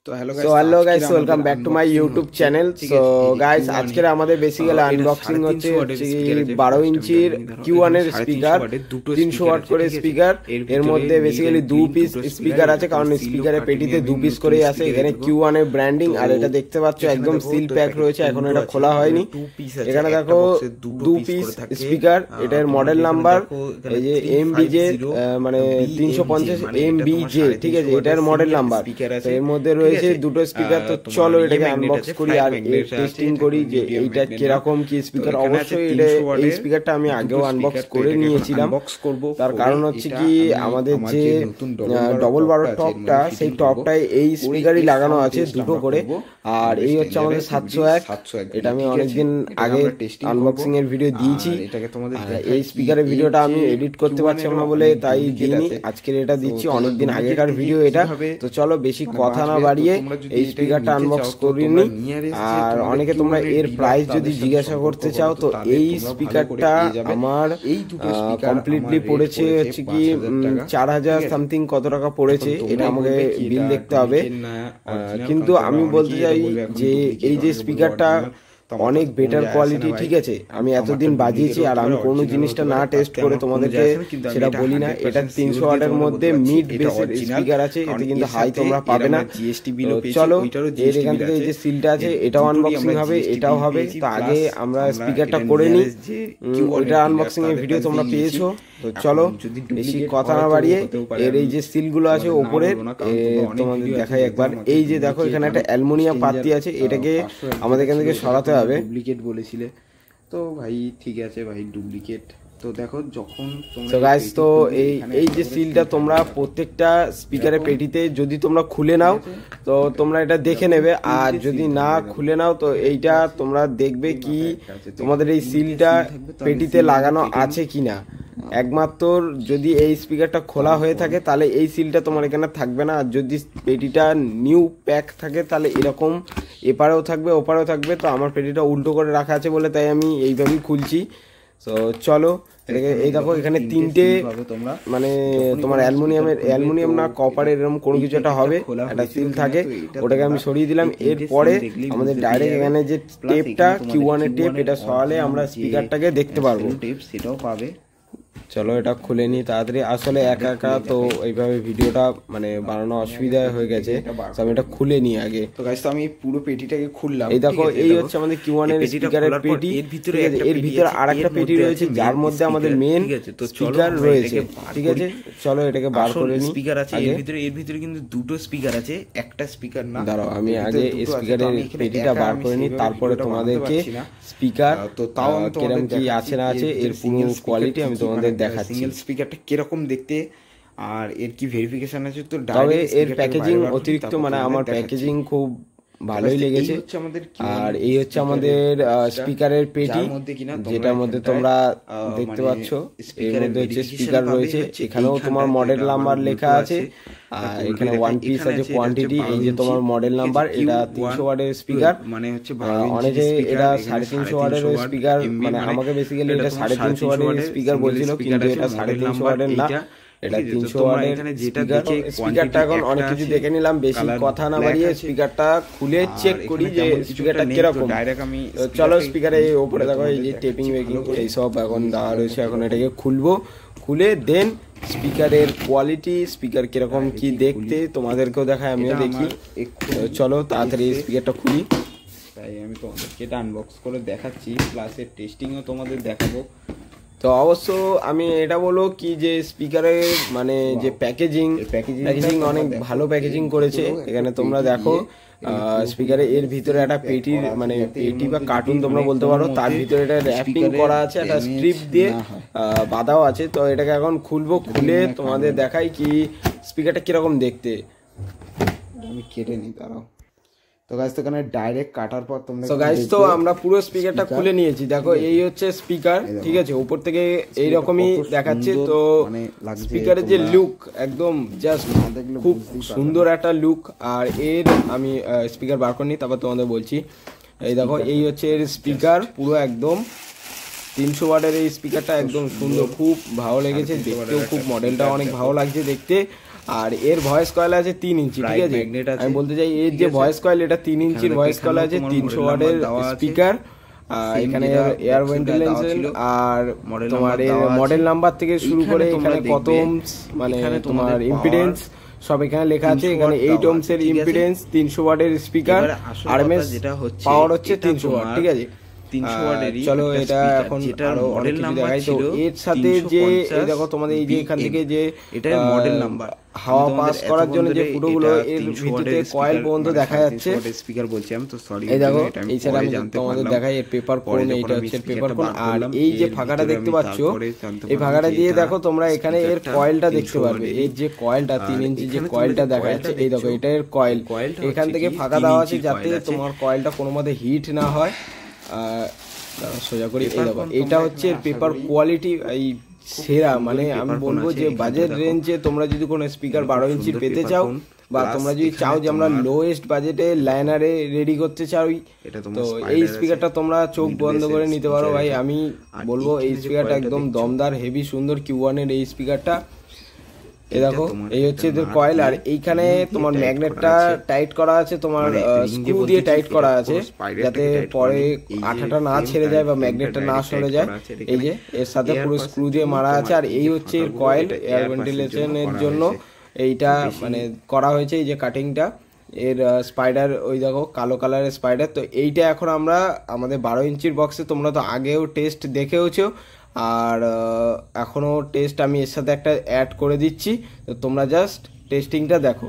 তো hello guys, welcome back to my YouTube channel. So guys, আজকের আমাদের basically unboxing হচ্ছে 12 ইঞ্চির Q1 এর স্পিকার, 300 ওয়াট করে স্পিকার। এর মধ্যে বেসিক্যালি 2 পিস স্পিকার আছে, কারণ স্পিকারের পেটিতে 2 পিস করেই আছে। এখানে Q1 এর ব্র্যান্ডিং, আর এটা দেখতে পাচ্ছ একদম সিল প্যাক রয়েছে, এখন এটা খোলা হয়নি। এখানে দেখো 2 পিস স্পিকার, এটার মডেল নাম্বার এই যে MBJ মানে 350 MBJ, ঠিক আছে, এটার মডেল নাম্বার। এর মধ্যে রয়েছে দুটো স্পিকার। তো চলো এটাকে আনবক্স করি আর টেস্টিং করি যে এইটা কিরকম কি স্পিকার। অবশ্যই এই স্পিকারটা আমি আগেও আনবক্স করে নিয়েছিলাম, তার কারণ হচ্ছে কি আমাদের যে ডবল 12 টপটা, সেই টপটায় এই স্পিকারই লাগানো আছে দুটো করে। আর এই হচ্ছে আমাদের 701, এটা আমি অনেকদিন আগে আনবক্সিং এর ভিডিও দিয়েছি। এই স্পিকারের ভিডিওটা আমি এডিট করতে পারছিলাম না বলে তাই দিইনি, আজকের এটা দিচ্ছি, অনেকদিন আগেকার ভিডিও এটা। তো চলো বেশি কথা না বাড়িয়ে এই স্পিকারটা আনবক্স করিনি। আর অনেকে তোমরা এর প্রাইস যদি জিজ্ঞাসা করতে চাও, তো এই স্পিকারটা আমার কমপ্লিটলি পড়েছে হচ্ছে কি 4000 সামথিং কত টাকা পড়েছে, এটা আমাকে বিল দেখতে হবে। কিন্তু আমি বলতে চাই যে এই যে স্পিকারটা অনেক বেটার কোয়ালিটি, ঠিক আছে। আমি এতদিন বাজিয়েছি আর আমি কোনো জিনিসটা না টেস্ট করে তোমাদেরকে সেটা বলি না। এটা 300 ওয়াটের মধ্যে মিড বেসের স্পিকার আছে, এতে কিন্তু হাই তোমরা পাবে না। চলো এর এখান থেকে এই যে সিলটা আছে এটাও আনবক্সিং হবে, এটাও হবে। তো আগে আমরা স্পিকারটা করে নিই, ওইটা আনবক্সিং এর ভিডিও তোমরা পেয়েছো। তো চলো বেশি কথা না বাড়িয়ে এর এই যে সিলগুলো আছে ওপরে তোমাদের দেখাই একবার। এই যে দেখো এখানে একটা অ্যালুমিনিয়াম পাত্তি আছে, এটাকে আমাদের এখান থেকে সরাতে হবে। ডুপ্লিকেট বলেছিলে তো ভাই, ঠিক আছে ভাই, ডুপ্লিকেট। তো দেখো যখন তো গাইস, তো এই যে সিলটা তোমরা প্রত্যেকটা স্পিকারের পেটিতে যদি তোমরা খুলে নাও তো তোমরা এটা দেখে নেবে, আর যদি না খুলে নাও তো এইটা তোমরা দেখবে কি তোমাদের এই সিলটা পেটিতে লাগানো আছে কিনা। একমাত্র যদি এই স্পিকারটা খোলা হয়ে থাকে তাহলে এই সিলটা তোমার এখানে থাকবে না, আর যদি পেটিটা নিউ প্যাক থাকে তাহলে এরকম এপারেও থাকবে ওপারেও থাকবে। তো আমার পেটিটা উল্টো করে রাখা আছে বলে তাই আমি এইভাবেই খুলছি। তো চলো এই দেখো এখানে তিনটে মানে তোমার অ্যালুমিনিয়াম না কপারের এরকম কোনো কিছু একটা হবে, একটা সিল থাকে, ওটাকে আমি সরিয়ে দিলাম। এরপরে আমাদের ডাইরেক্ট এখানে যে টেপটা Q1 এর টেপ, এটা সরালে আমরা স্পিকারটাকে দেখতে পারবো, সেটাও পাবে। চলো এটা খুলে নিই তাড়াতাড়ি। আসলে একা একা তো এইভাবে ভিডিওটা মানে বানানো অসুবিধা হয়ে গেছে, আমি এটা খুলে নিই আগে। তো গাইস, তো আমি পুরো পেটিটাকে খুললাম। এই দেখো এই হচ্ছে আমাদের Q1 এর স্পিকারের পেটি, এর ভিতরে আরেকটা পেটি রয়েছে যার মধ্যে আমাদের মেন স্পিকার রয়েছে, ঠিক আছে। চলো এটাকে বার করে নিই। স্পিকার আছে এর ভিতরে কিন্তু দুটো স্পিকার আছে, একটা স্পিকার না। দাঁড়াও আমি আগে স্পিকারের পেটিটা বার করে নিই, তারপরে তোমাদেরকে স্পিকার তো তাও কিরকম কি আছে না আছে এর পুরো কোয়ালিটি আমি তোমাদের দেখাচ্ছি। সিঙ্গেল স্পিকারটা কিরকম দেখতে আর এর কি ভেরিফিকেশন আছে। তো তবে এর প্যাকেজিং অতিরিক্ত মানে আমার প্যাকেজিং খুব ভালোই লেগেছে। আর এই হচ্ছে আমাদের স্পিকারের পেটি, যেটার মধ্যে তোমরা দেখতে পাচ্ছ এর মধ্যে হচ্ছে স্পিকার রয়েছে, এখানেও তোমার মডেল নাম্বার লেখা আছে। আর এখানে 1 পিস আছে কোয়ান্টিটি, এই যে তোমার মডেল নাম্বার। এটা 300 ওয়াটের স্পিকার, মানে হচ্ছে অনেকে এটা 350 ওয়াটের স্পিকার, মানে আমাকে বেসিক্যালি এটা 350 ওয়াটের স্পিকার বলছিল, কিন্তু এটা 350 ওয়াটের না, এটা 300 ওয়াটের স্পিকারটা। এখন অনেক কিছু দেখে নিলাম, বেশি কথা না বাড়িয়ে স্পিকারটা খুলে চেক করি যে স্পিকারটা কিরকম। চলো স্পিকারে ওপরে দেখো এই যে টেপিং মেকিং এইসব এখন দেওয়া রয়েছে, এখন এটাকে খুলবো, খুলে দেন স্পিকারের কোয়ালিটি, স্পিকার কিরকম কি দেখতে তোমাদেরকেও দেখায়, আমিও দেখি। চলো তাড়াতাড়ি স্পিকারটা খুলি। তাই আমি তোমাদেরকে এটা আনবক্স করে দেখাচ্ছি, প্লাস এর টেস্টিংও তোমাদের দেখাবো। তো অবশ্য আমি এটা বলবো কি যে স্পিকারের মানে যে প্যাকেজিং অনেক ভালো প্যাকেজিং করেছে। এখানে তোমরা দেখো স্পিকারে এর ভিতরে একটা পেটির মানে পেটি বা কার্টুন তোমরা বলতে পারো, তার ভিতরে এটা র্যাপিং করা আছে, একটা স্ট্রিপ দিয়ে বাঁধাও আছে। তো এটাকে এখন খুলবো, খুলে তোমাদের দেখাই কি স্পিকারটা কিরকম দেখতে। আমি কেটে নিই, দাঁড়াও। তো গাইস, তো এখানে ডাইরেক্ট কাটার পর তোমরা তো গাইস, তো আমরা পুরো স্পিকারটা খুলে নিয়েছি। দেখো এই হচ্ছে স্পিকার, ঠিক আছে, উপর থেকে এইরকমই দেখাচ্ছে। তো স্পিকারের যে লুক একদম জাস্ট খুব সুন্দর একটা লুক। আর এর আমি স্পিকার বার করে নিই, তারপর তোমাদের বলছি। এই দেখো এই হচ্ছে এর স্পিকার, পুরো একদম 300 ওয়াটের এই স্পিকারটা একদম সুন্দর, খুব ভালো লেগেছে দেখতেও, খুব মডেলটা অনেক ভালো লাগছে দেখতে। আর এর ভয়েস কয়েল আছে 3 ইঞ্চি, ঠিক আছে। আমি বলতে চাই এর যে ভয়েস কয়েল এটা 3 ইঞ্চির ভয়েস কয়েল আছে, 300 ওয়াটের স্পিকার, এখানে এয়ার ভেন্টিলেশন আর তোমার মডেল নাম্বার থেকে শুরু করে এখানে কত ওহমস মানে তোমার ইম্পিডেন্স সব এখানে লেখা আছে। এখানে 8 ওহমস এর ইম্পিডেন্স, 300 ওয়াটের স্পিকার, আরএমএস পাওয়ার হচ্ছে 300 ওয়াট, ঠিক আছে। চলো এটা এখন আরো অনেক কিছু দেখাই। তো এর সাথে যে এই দেখো তোমাদের এই যে এখান থেকে যে এটা মডেল নাম্বার হাওয়া পাস করার জন্য যে ফুটোগুলো এর ভিতরে কয়েল পর্যন্ত দেখা যাচ্ছে, স্পিকার বলছি আমি তো সরি। এই দেখো এই সাইডে আমি তোমাদের দেখাই এর পেপার কোন, এইটা হচ্ছে পেপার কোন। আর এই যে ফাঁকাটা দেখতে পাচ্ছো, এই ফাঁকাটা দিয়ে দেখো তোমরা এখানে এর কয়েলটা দেখতে পারবে। এই যে কয়েলটা 3 ইঞ্চি যে কয়েলটা দেখা যাচ্ছে, এই দেখো এটা এর কয়েল। এখান থেকে ফাঁকা দেওয়া আছে যাতে তোমার কয়েলটা কোনো মতে হিট না হয়। সোজা করি, এই দেখো এটা হচ্ছে পেপার কোয়ালিটি এই সেরা, মানে আমি বলবো যে বাজেট রেঞ্জে তোমরা যদি কোনো স্পিকার 12 ইঞ্চির পেতে চাও বা তোমরা যদি চাও যে আমরা লোয়েস্ট বাজেটে লাইনারে রেডি করতে চাও, তো এই স্পিকারটা তোমরা চোখ বন্ধ করে নিতে পারো ভাই। আমি বলবো এই স্পিকারটা একদম দমদার, হেভি সুন্দর Q1 এর এই স্পিকারটা। এই দেখো এই হচ্ছে এদের কয়েল, আর এইখানে তোমার ম্যাগনেটটা টাইট করা আছে, তোমার স্ক্রু দিয়ে টাইট করা আছে যাতে পরে আঠাটা না ছেড়ে যায় বা ম্যাগনেটটা না সরে যায়। এই যে এর সাথে পুরো স্ক্রু দিয়ে মারা আছে। আর এই হচ্ছে এর কয়েল এয়ার ভেন্টিলেশনের জন্য এইটা মানে করা হয়েছে, এই যে কাটিংটা এর স্পাইডার, ওই দেখো কালো কালারের স্পাইডার। তো এইটা এখন আমরা আমাদের 12 ইঞ্চির বক্সে তোমরা তো আগেও টেস্ট দেখেওছো, আর এখনও টেস্ট আমি এর সাথে একটা অ্যাড করে দিচ্ছি, তো তোমরা জাস্ট টেস্টিংটা দেখো।